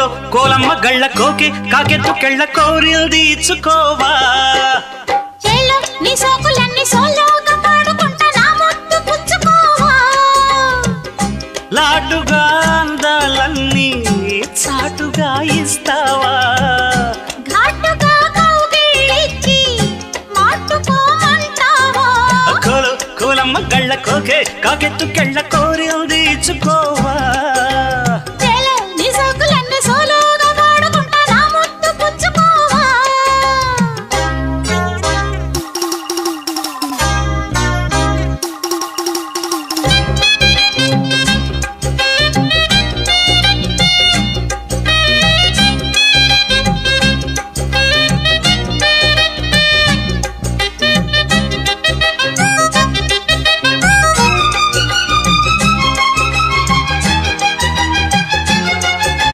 కోలో కోలమ్మ గళ్ళ కోకి కాకెత్తు కెళ్ళ కోరిల్ది ఇచ్చుకోవా చేలో నీ సోకులన్నీ సోలోగా పాడుకుంటా నా ముద్దు పుచ్చుకోవా లాటుగా అందాలన్నీ చాటుగా ఇస్తావా ఘాటుగా కౌగిలించి మాటుకోమంటావా కోలో కోలమ్మ గళ్ళ కోకే కాకెత్తు కెళ్ళ కోరిల్ది ఇచ్చుకో